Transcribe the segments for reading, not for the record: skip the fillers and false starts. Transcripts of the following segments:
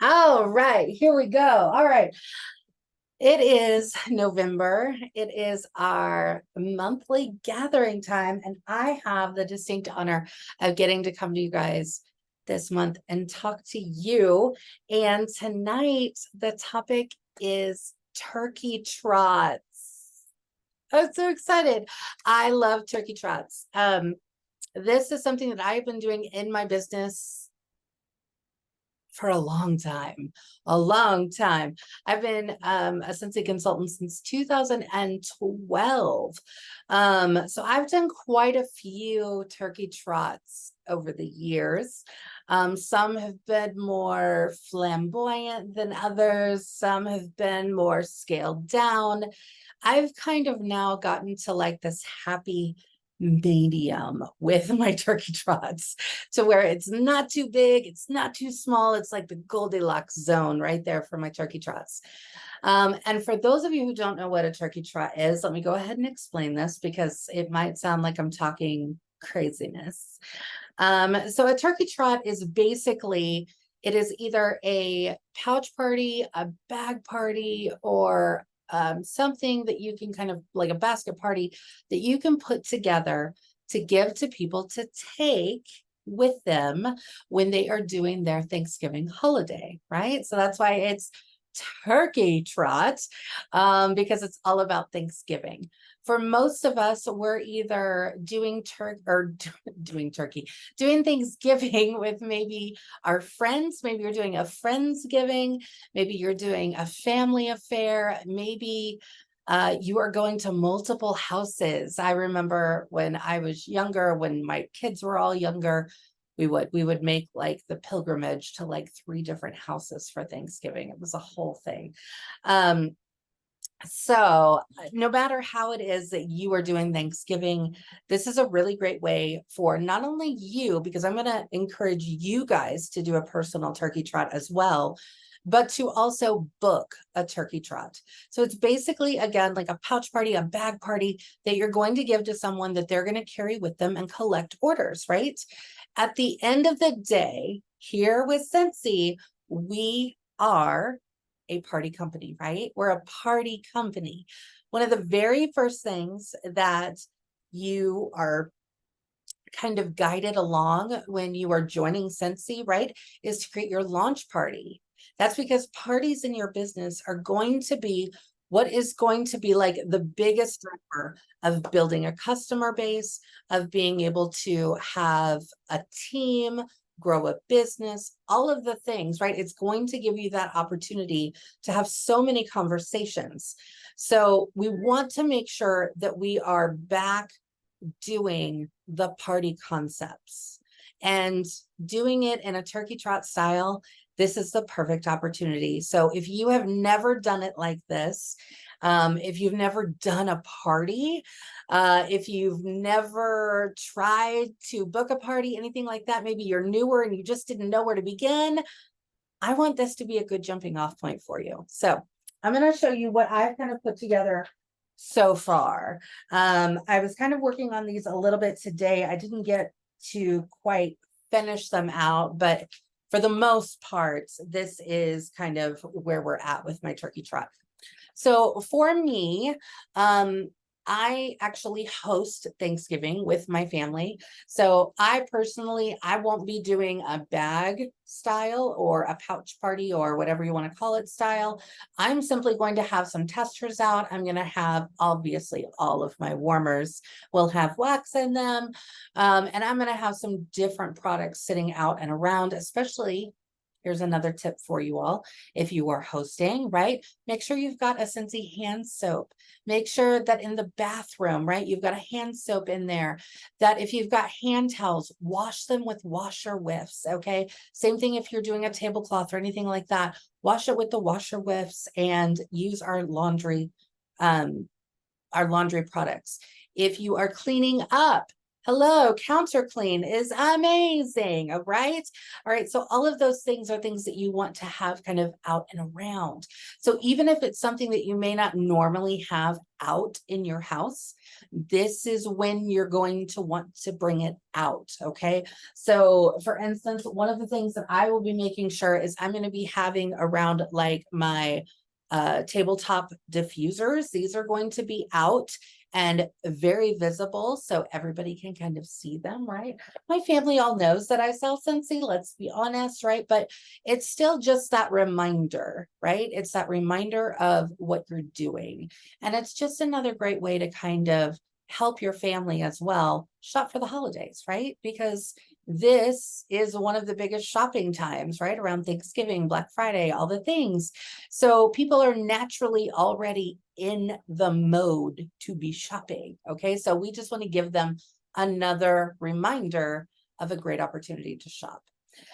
All right, here we go. All right. It is November. It is our monthly gathering time, and I have the distinct honor of getting to come to you guys this month and talk to you. And tonight, the topic is turkey trots. I'm so excited. I love turkey trots. This is something that I've been doing in my business for a long time, a long time. I've been a Scentsy consultant since 2012. So I've done quite a few turkey trots over the years. Some have been more flamboyant than others. Some have been more scaled down. I've kind of now gotten to like this happy medium with my turkey trots to where it's not too big, it's not too small. It's like the Goldilocks zone right there for my turkey trots. And for those of you who don't know what a turkey trot is, let me go ahead and explain this because it might sound like I'm talking craziness. So a turkey trot is basically, it is either a pouch party, a bag party, or something that you can kind of like a basket party that you can put together to give to people to take with them when they are doing their Thanksgiving holiday, right? So that's why it's turkey trot, because it's all about Thanksgiving. For most of us, we're either doing doing turkey, doing Thanksgiving with maybe our friends. Maybe you're doing a Friendsgiving. Maybe you're doing a family affair. Maybe you are going to multiple houses. I remember when I was younger, when my kids were all younger, we would make like the pilgrimage to like 3 different houses for Thanksgiving. It was a whole thing. So no matter how it is that you are doing Thanksgiving, this is a really great way for not only you, because I'm going to encourage you guys to do a personal turkey trot as well, but to also book a turkey trot. So it's basically, again, like a pouch party, a bag party that you're going to give to someone that they're going to carry with them and collect orders, right? At the end of the day, here with Scentsy, we are a party company, right? We're a party company. One of the very first things that you are kind of guided along when you are joining Scentsy, right, is to create your launch party. That's because parties in your business are going to be what is going to be like the biggest driver of building a customer base, of being able to have a team, grow a business, all of the things, right? It's going to give you that opportunity to have so many conversations. So we want to make sure that we are back doing the party concepts and doing it in a turkey trot style. This is the perfect opportunity. So if you have never done it like this, if you've never done a party, if you've never tried to book a party, anything like that, maybe you're newer and you just didn't know where to begin, I want this to be a good jumping off point for you. So I'm going to show you what I've kind of put together so far. I was kind of working on these a little bit today. I didn't get to quite finish them out, but for the most part, this is kind of where we're at with my turkey trot. So for me, I actually host Thanksgiving with my family. So I personally, I won't be doing a bag style or a pouch party or whatever you want to call it style. I'm simply going to have some testers out. I'm going to have, obviously, all of my warmers will have wax in them. And I'm going to have some different products sitting out and around, especially. Here's another tip for you all. If you are hosting, right, make sure you've got a Scentsy hand soap. Make sure that in the bathroom, right, you've got a hand soap in there. That if you've got hand towels, wash them with washer whiffs, okay? Same thing if you're doing a tablecloth or anything like that. Wash it with the washer whiffs and use our laundry products. If you are cleaning up, Hello, counter clean is amazing. All right. All right. So all of those things are things that you want to have kind of out and around. So even if it's something that you may not normally have out in your house, this is when you're going to want to bring it out. Okay. So for instance, one of the things that I will be making sure is I'm going to be having around like my tabletop diffusers. These are going to be out and very visible so everybody can kind of see them, right? My family all knows that I sell Scentsy, let's be honest, right? But it's still just that reminder, right? It's that reminder of what you're doing. And it's just another great way to kind of help your family as well shop for the holidays, right? Because this is one of the biggest shopping times, right? Around Thanksgiving, Black Friday, all the things. So people are naturally already in the mode to be shopping. Okay. So we just want to give them another reminder of a great opportunity to shop.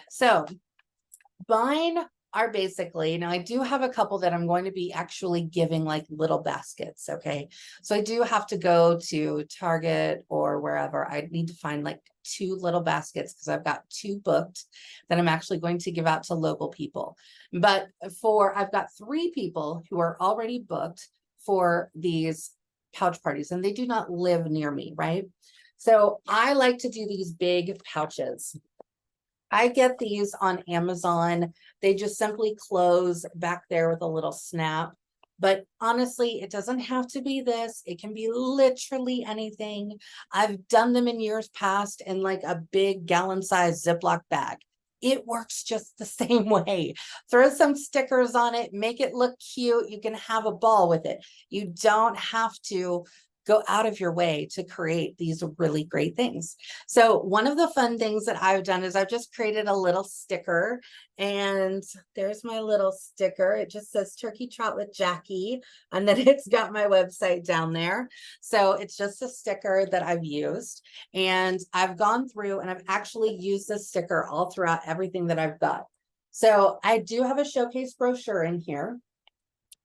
So mine are basically, now I do have a couple that I'm going to be actually giving like little baskets. Okay. So I do have to go to Target or wherever. I need to find like 2 little baskets because I've got 2 booked that I'm actually going to give out to local people. But I've got 3 people who are already booked for these pouch parties and they do not live near me, right? So I like to do these big pouches. I get these on Amazon. They just simply close back there with a little snap. But honestly, it doesn't have to be this. It can be literally anything. I've done them in years past in like a big gallon-sized Ziploc bag. It works just the same way. Throw some stickers on it, make it look cute. You can have a ball with it. You don't have to go out of your way to create these really great things. So one of the fun things that I've done is I've just created a little sticker, and there's my little sticker. It just says Turkey Trot with Jacqui, and then it's got my website down there. So it's just a sticker that I've used, and I've gone through and I've actually used this sticker all throughout everything that I've got. So I do have a showcase brochure in here.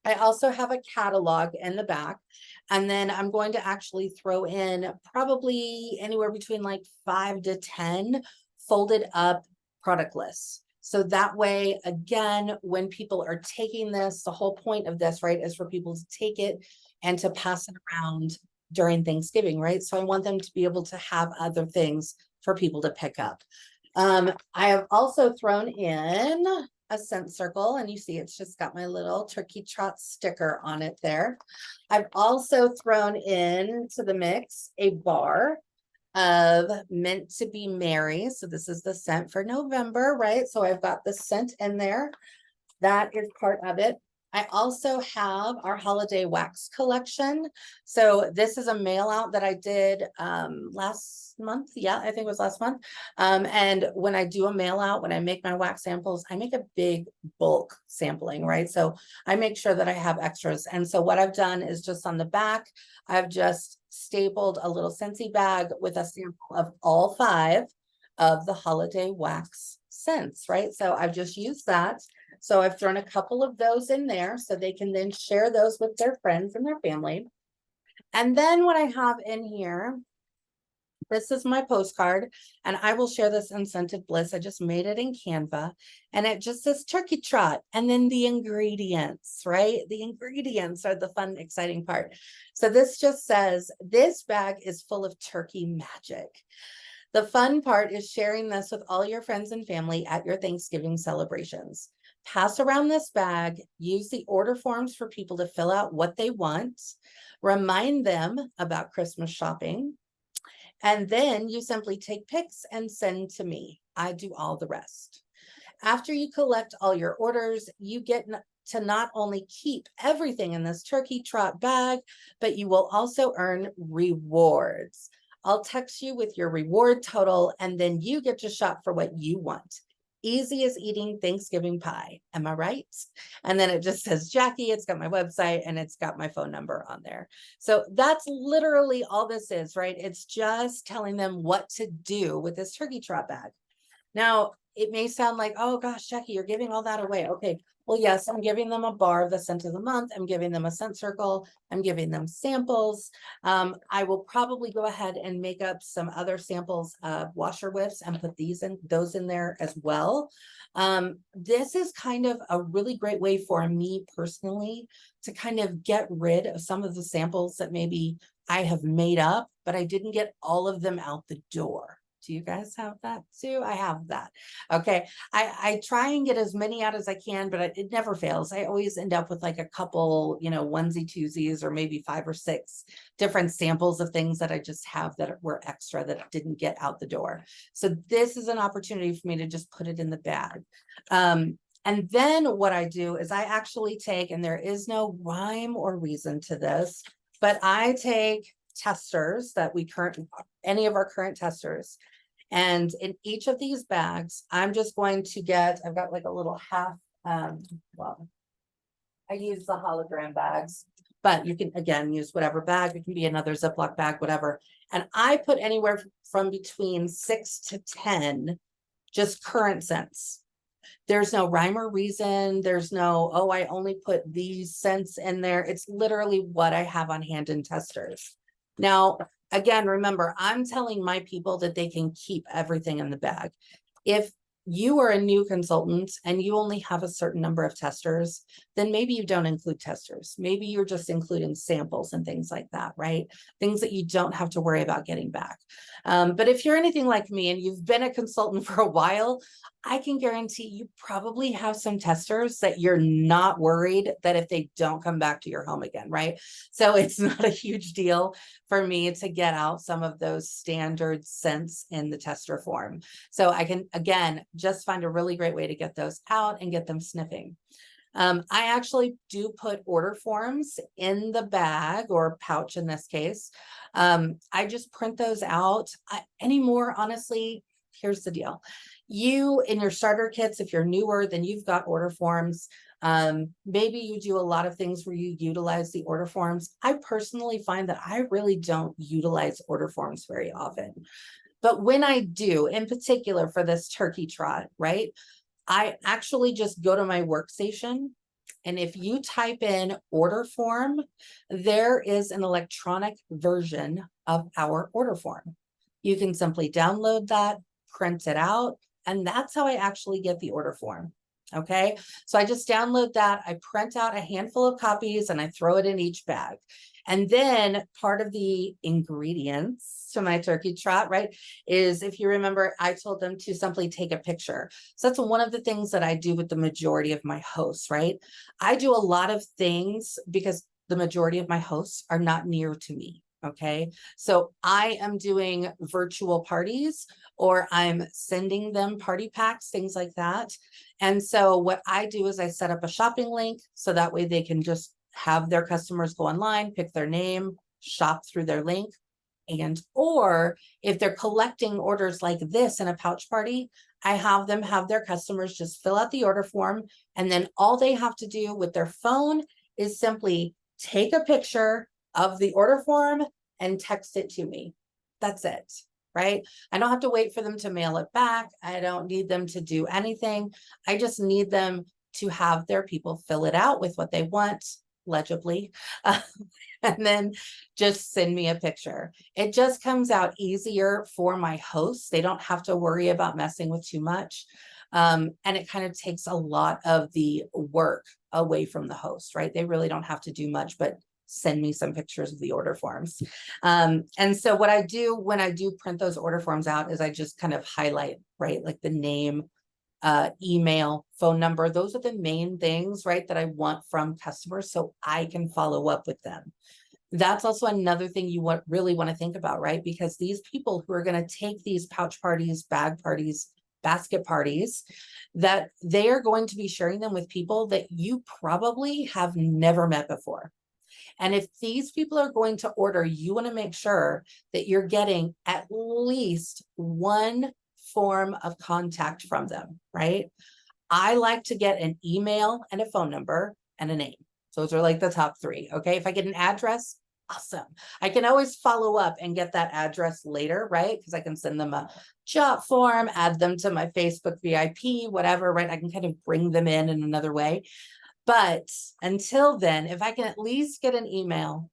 I also have a catalog in the back, and then I'm going to actually throw in probably anywhere between like 5 to 10 folded up product lists. So that way, again, when people are taking this, the whole point of this, right, is for people to take it and to pass it around during Thanksgiving, right? So I want them to be able to have other things for people to pick up. I have also thrown in a scent circle, and you see it's just got my little Turkey Trot sticker on it there. I've also thrown in to the mix a bar of Meant to Be Merry. So this is the scent for November, right? So I've got the scent in there. That is part of it. I also have our holiday wax collection. So this is a mail out that I did last month. Yeah, I think it was last month. And when I do a mail out, when I make my wax samples, I make a big bulk sampling, right? So I make sure that I have extras. And so what I've done is just on the back, I've just stapled a little Scentsy bag with a sample of all 5 of the holiday wax scents, right? So I've just used that. So I've thrown a couple of those in there so they can then share those with their friends and their family. And then what I have in here, this is my postcard, and I will share this in Scented Bliss. I just made it in Canva, and it just says Turkey Trot, and then the ingredients, right? The ingredients are the fun, exciting part. So this just says, this bag is full of turkey magic. The fun part is sharing this with all your friends and family at your Thanksgiving celebrations. Pass around this bag, use the order forms for people to fill out what they want, remind them about Christmas shopping, and then you simply take pics and send to me. I do all the rest. After you collect all your orders, you get to not only keep everything in this Turkey Trot bag, but you will also earn rewards. I'll text you with your reward total, and then you get to shop for what you want. Easy as eating Thanksgiving pie. Am I right? And then it just says Jacqui. It's got my website and it's got my phone number on there. So that's literally all this is, right? It's just telling them what to do with this Turkey Trot bag. Now, it may sound like, oh gosh, Jacqui, you're giving all that away. Okay. Well, yes, I'm giving them a bar of the scent of the month. I'm giving them a scent circle. I'm giving them samples. I will probably go ahead and make up some other samples of washer whiffs and put those in there as well. This is kind of a really great way for me personally to kind of get rid of some of the samples that maybe I have made up, but I didn't get all of them out the door. Do you guys have that too? I have that. Okay. I try and get as many out as I can, but it never fails. I always end up with like a couple, onesie twosies, or maybe 5 or 6 different samples of things that I just have that were extra that didn't get out the door. So this is an opportunity for me to just put it in the bag. And then what I do is I actually take, and there is no rhyme or reason to this, but I take testers that any of our current testers. And in each of these bags, I'm just going to I've got like a little half, well, I use the hologram bags, but you can again use whatever bag. It can be another Ziploc bag, whatever. And I put anywhere from between 6 to 10 just current scents. There's no rhyme or reason. There's no, oh, I only put these scents in there. It's literally what I have on hand in testers. Now, again, remember, I'm telling my people that they can keep everything in the bag. If you are a new consultant and you only have a certain number of testers, then maybe you don't include testers. Maybe you're just including samples and things like that, right? Things that you don't have to worry about getting back. But if you're anything like me and you've been a consultant for a while, I can guarantee you probably have some testers that you're not worried that if they don't come back to your home again, right? So it's not a huge deal for me to get out some of those standard scents in the tester form. So I can, again, just find a really great way to get those out and get them sniffing. I actually do put order forms in the bag or pouch in this case. I just print those out. Anymore, honestly, here's the deal. You in your starter kits, if you're newer, then you've got order forms. Maybe you do a lot of things where you utilize the order forms. I personally find that I really don't utilize order forms very often. But when I do, in particular for this turkey trot, right? I actually just go to my workstation. And if you type in order form, there is an electronic version of our order form. You can simply download that, print it out, and that's how I actually get the order form. Okay, so I just download that, I print out a handful of copies and I throw it in each bag. And then part of the ingredients to my turkey trot, right, is if you remember, I told them to simply take a picture. So that's one of the things that I do with the majority of my hosts, right? I do a lot of things because the majority of my hosts are not near to me. Okay, so I am doing virtual parties or I'm sending them party packs, things like that. And so what I do is I set up a shopping link so that way they can just have their customers go online, pick their name, shop through their link. And or if they're collecting orders like this in a pouch party, I have them have their customers just fill out the order form. And then all they have to do with their phone is simply take a picture of the order form and text it to me. That's it, right? I don't have to wait for them to mail it back. I don't need them to do anything. I just need them to have their people fill it out with what they want legibly, and then just send me a picture. It just comes out easier for my hosts. They don't have to worry about messing with too much. And it kind of takes a lot of the work away from the host, right? They really don't have to do much, but send me some pictures of the order forms. And so what I do when I do print those order forms out is I just kind of highlight, right? Like the name, email, phone number. Those are the main things, right, that I want from customers so I can follow up with them. That's also another thing you really want to think about, right? Because these people who are going to take these pouch parties, bag parties, basket parties, that they are going to be sharing them with people that you probably have never met before. And if these people are going to order, you want to make sure that you're getting at least one form of contact from them, right? I like to get an email and a phone number and a name. Those are like the top 3. Okay. If I get an address, Awesome. I can always follow up and get that address later, right? Because I can send them a jot form, add them to my Facebook VIP, whatever, right? I can kind of bring them in another way. But until then, if I can at least get an email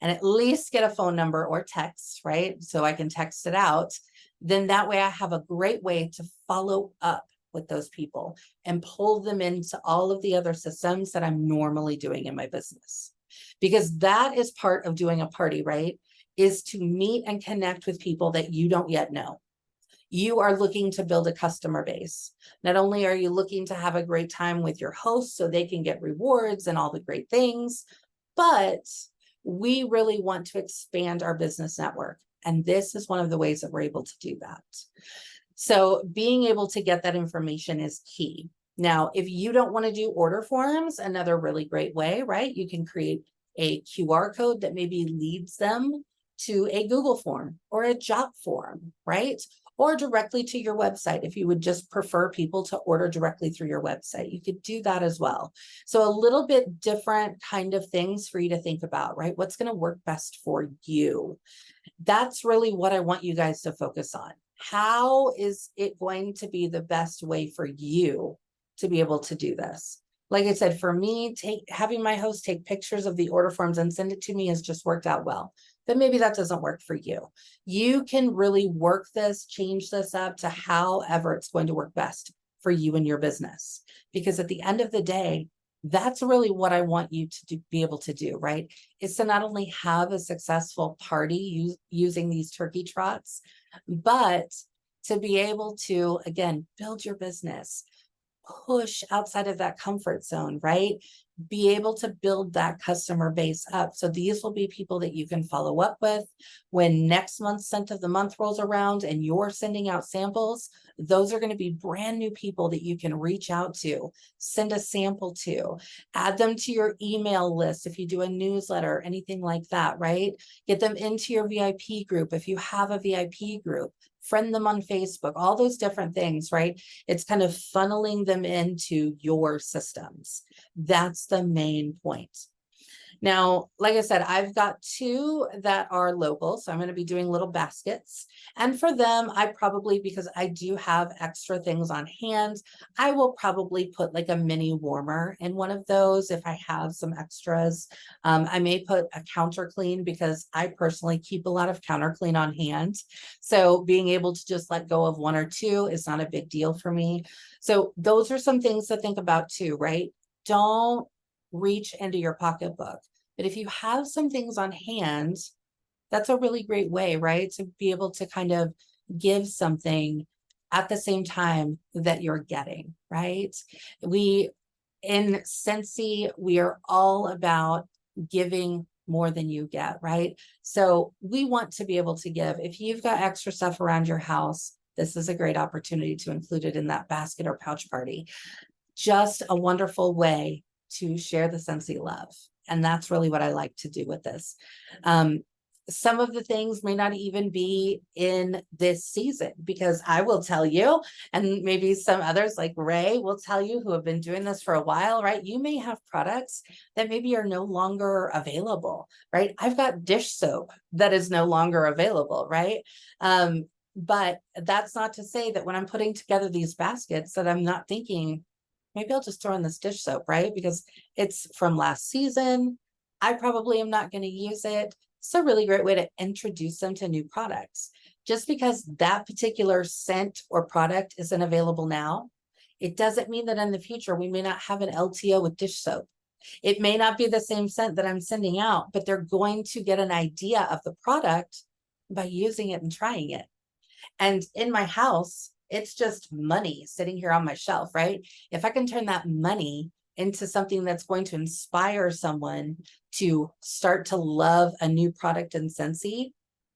and at least get a phone number or text, right? So I can text it out, then that way I have a great way to follow up with those people and pull them into all of the other systems that I'm normally doing in my business. Because that is part of doing a party, right? Is to meet and connect with people that you don't yet know. You are looking to build a customer base. Not only are you looking to have a great time with your hosts so they can get rewards and all the great things, but we really want to expand our business network. And this is one of the ways that we're able to do that. So being able to get that information is key. Now, if you don't want to do order forms, another really great way, right? You can create a QR code that maybe leads them to a Google form or a jot form, right? Or directly to your website. If you would just prefer people to order directly through your website, you could do that as well. So a little bit different kind of things for you to think about, right? What's going to work best for you? That's really what I want you guys to focus on. How is it going to be the best way for you to be able to do this? Like I said, for me, having my host take pictures of the order forms and send it to me has just worked out well. But maybe that doesn't work for you. You can really work this, change this up to however it's going to work best for you and your business. Because at the end of the day, that's really what I want you to be able to do, right? Is to not only have a successful party using these turkey trots, but to be able to, again, build your business, push outside of that comfort zone, right? Be able to build that customer base up. So these will be people that you can follow up with when next month's scent of the month rolls around and you're sending out samples. Those are going to be brand new people that you can reach out to, send a sample to, add them to your email list if you do a newsletter, anything like that, right? Get them into your VIP group if you have a VIP group. Friend them on Facebook, all those different things, right? It's kind of funneling them into your systems. That's the main point. Now, like I said, I've got 2 that are local, so I'm going to be doing little baskets. And for them, I probably, because I do have extra things on hand, I will probably put like a mini warmer in one of those if I have some extras. I may put a counter clean because I personally keep a lot of counter clean on hand. So being able to just let go of 1 or 2 is not a big deal for me. So those are some things to think about too, right? Don't reach into your pocketbook. But if you have some things on hand, that's a really great way, right? To be able to kind of give something at the same time that you're getting, right? In Scentsy, we are all about giving more than you get, right? So we want to be able to give. If you've got extra stuff around your house, this is a great opportunity to include it in that basket or pouch party. Just a wonderful way to share the Scentsy love. And that's really what I like to do with this. Some of the things may not even be in this season, because I will tell you, and maybe some others like Ray will tell you who have been doing this for a while, right? You may have products that maybe are no longer available, right? I've got dish soap that is no longer available, right? But that's not to say that when I'm putting together these baskets that I'm not thinking, maybe I'll just throw in this dish soap, right? Because it's from last season. I probably am not going to use it. It's a really great way to introduce them to new products. Just because that particular scent or product isn't available now, it doesn't mean that in the future we may not have an LTO with dish soap. It may not be the same scent that I'm sending out, but they're going to get an idea of the product by using it and trying it. And in my house, it's just money sitting here on my shelf, right? If I can turn that money into something that's going to inspire someone to start to love a new product in Scentsy,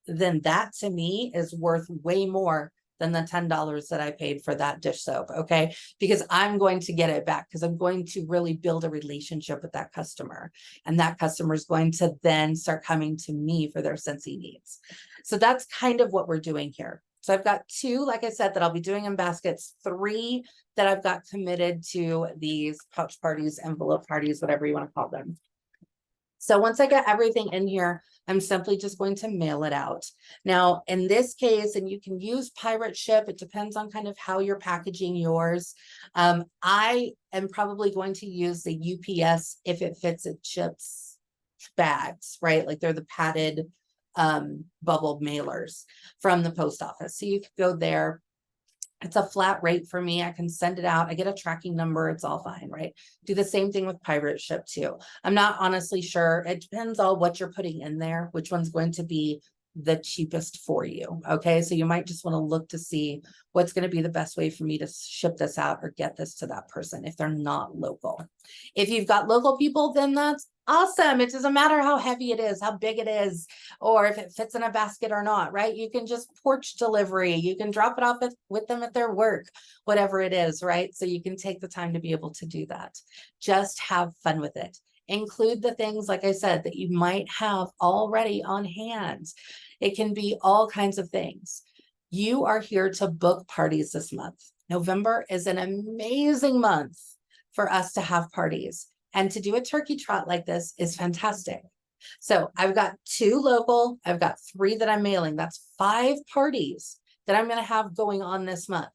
then that to me is worth way more than the $10 that I paid for that dish soap, okay? Because I'm going to get it back, because I'm going to really build a relationship with that customer. And that customer is going to then start coming to me for their Scentsy needs. So that's kind of what we're doing here. So I've got 2, like I said, that I'll be doing in baskets, 3 that I've got committed to these pouch parties, envelope parties, whatever you want to call them. So once I get everything in here, I'm simply just going to mail it out. Now, in this case, and you can use pirate ship, it depends on kind of how you're packaging yours. I am probably going to use the UPS if it fits in chips bags, right? Like they're the padded bubble mailers from the post office. So you could go there. It's a flat rate for me. I can send it out. I get a tracking number. It's all fine, right? Do the same thing with pirate ship too. I'm not honestly sure. It depends on what you're putting in there, which one's going to be the cheapest for you. Okay. So you might just want to look to see what's going to be the best way for me to ship this out or get this to that person if they're not local. If you've got local people, then that's awesome. It doesn't matter how heavy it is, how big it is, or if it fits in a basket or not, right? You can just porch delivery. You can drop it off with them at their work, whatever it is, right? So you can take the time to be able to do that. Just have fun with it. Include the things, like I said, that you might have already on hand. It can be all kinds of things. You are here to book parties this month. November is an amazing month for us to have parties. And to do a turkey trot like this is fantastic. So I've got 2 local, I've got 3 that I'm mailing. That's 5 parties that I'm going to have going on this month.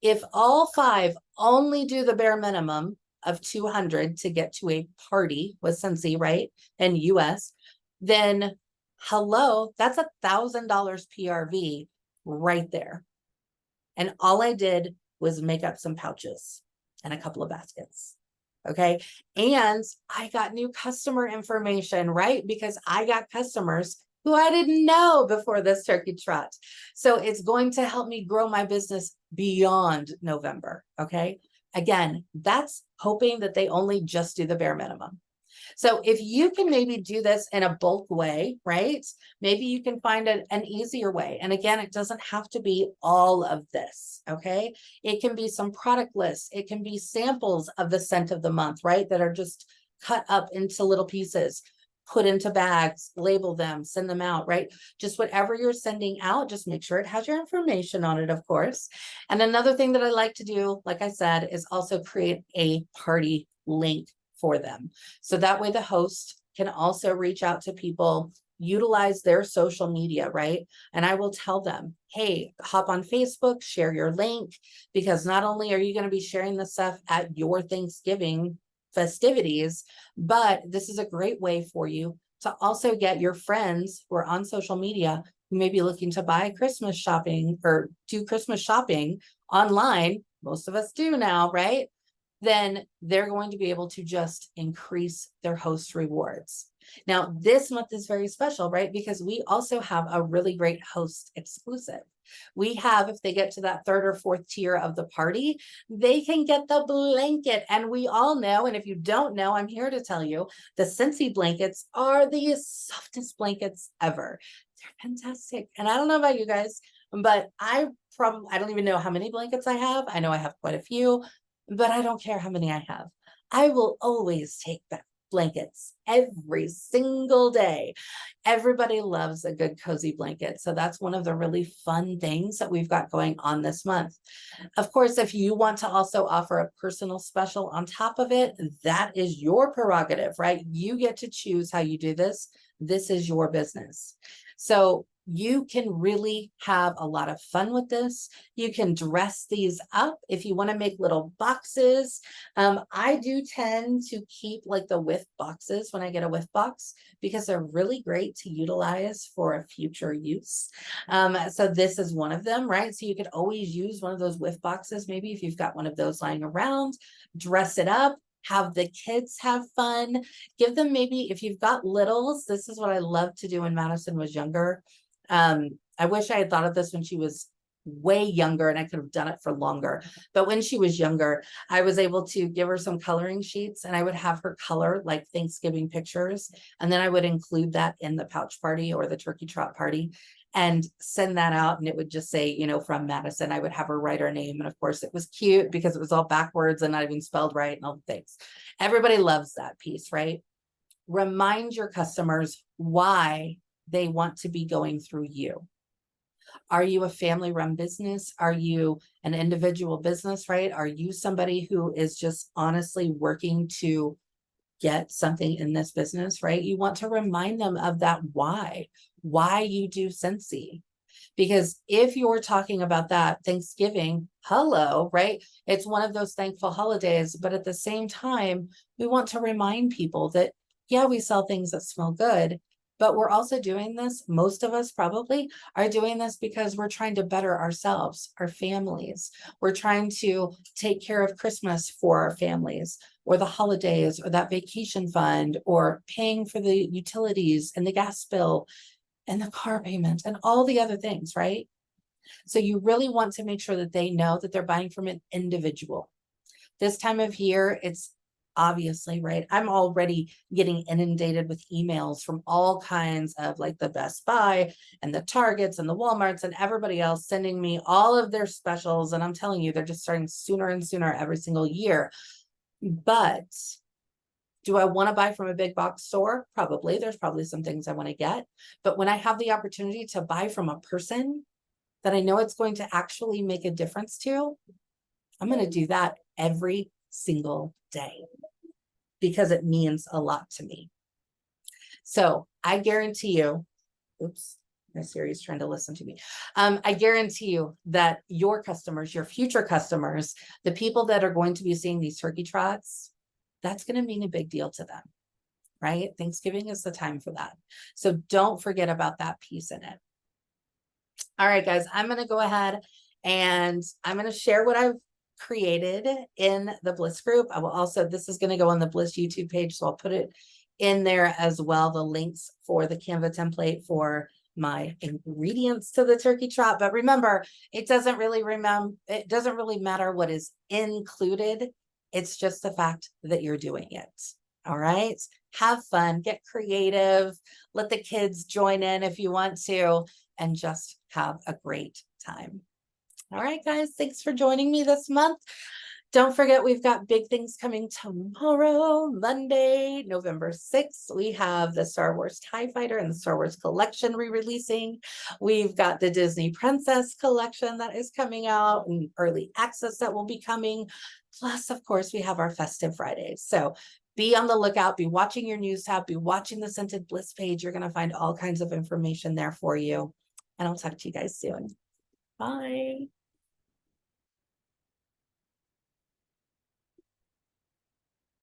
If all 5 only do the bare minimum of 200 to get to a party with Scentsy, right? And US, then hello, that's $1,000 PRV right there. And all I did was make up some pouches and a couple of baskets. Okay. And I got new customer information, right? Because I got customers who I didn't know before this turkey trot. So it's going to help me grow my business beyond November. Okay. Again, that's hoping that they only just do the bare minimum. So if you can maybe do this in a bulk way, right? Maybe you can find an easier way. And again, it doesn't have to be all of this, okay? It can be some product lists. It can be samples of the scent of the month, right? That are just cut up into little pieces, put into bags, label them, send them out, right? Just whatever you're sending out, just make sure it has your information on it, of course. And another thing that I like to do, like I said, is also create a party link for them. So that way the host can also reach out to people, utilize their social media, right? And I will tell them, hey, hop on Facebook, share your link, because not only are you going to be sharing the stuff at your Thanksgiving festivities, but this is a great way for you to also get your friends who are on social media who may be looking to buy Christmas shopping or do Christmas shopping online. Most of us do now, right? Then they're going to be able to just increase their host rewards. Now, this month is very special, right? Because we also have a really great host exclusive. We have, if they get to that 3rd or 4th tier of the party, they can get the blanket. And we all know, and if you don't know, I'm here to tell you, the Scentsy blankets are the softest blankets ever. They're fantastic. And I don't know about you guys, but I don't even know how many blankets I have. I know I have quite a few, but I don't care how many I have. I will always take back blankets every single day. Everybody loves a good cozy blanket. So that's one of the really fun things that we've got going on this month. Of course, if you want to also offer a personal special on top of it, that is your prerogative, right? You get to choose how you do this. This is your business. So you can really have a lot of fun with this. You can dress these up if you want to make little boxes. I do tend to keep like the whiff boxes when I get a whiff box because they're really great to utilize for a future use. So this is one of them, right? So you could always use one of those whiff boxes. Maybe if you've got one of those lying around, dress it up. Have the kids have fun. Give them maybe, if you've got littles, this is what I love to do when Madison was younger. I wish I had thought of this when she was way younger and I could have done it for longer. But when she was younger, I was able to give her some coloring sheets and I would have her color like Thanksgiving pictures. And then I would include that in the pouch party or the turkey trot party and send that out. And it would just say, you know, from Madison. I would have her write her name. And of course it was cute because it was all backwards and not even spelled right and all the things. Everybody loves that piece, right? Remind your customers why they want to be going through you. Are you a family-run business? Are you an individual business, right? Are you somebody who is just honestly working to get something in this business, right? You want to remind them of that why you do Scentsy. Because if you're talking about that Thanksgiving, hello, right? It's one of those thankful holidays, but at the same time, we want to remind people that, yeah, we sell things that smell good, but we're also doing this. Most of us probably are doing this because we're trying to better ourselves, our families. We're trying to take care of Christmas for our families, or the holidays, or that vacation fund, or paying for the utilities and the gas bill and the car payment and all the other things, right? So you really want to make sure that they know that they're buying from an individual. This time of year, it's obviously, right? I'm already getting inundated with emails from all kinds of like the Best Buy and the Targets and the Walmarts and everybody else sending me all of their specials. And I'm telling you, they're just starting sooner and sooner every single year. But do I want to buy from a big box store? Probably. There's probably some things I want to get. But when I have the opportunity to buy from a person that I know it's going to actually make a difference to, I'm going to do that every single day because it means a lot to me. So I guarantee you, oops, my Siri's trying to listen to me. I guarantee you that your customers, your future customers, the people that are going to be seeing these turkey trots, that's going to mean a big deal to them, right? Thanksgiving is the time for that. So don't forget about that piece in it. All right, guys, I'm going to go ahead and I'm going to share what I've created in the Bliss group. I will also, this is going to go on the Bliss YouTube page, so I'll put it in there as well, the links for the Canva template for my ingredients to the turkey trot. But remember, it doesn't really matter what is included. It's just the fact that you're doing it. All right. Have fun, get creative, let the kids join in if you want to, and just have a great time. All right, guys, thanks for joining me this month. Don't forget, we've got big things coming tomorrow, Monday, November 6th. We have the Star Wars TIE Fighter and the Star Wars collection re-releasing. We've got the Disney Princess collection that is coming out and early access that will be coming. Plus, of course, we have our festive Fridays. So be on the lookout, be watching your news tab, be watching the Scented Bliss page. You're going to find all kinds of information there for you. And I'll talk to you guys soon. Bye.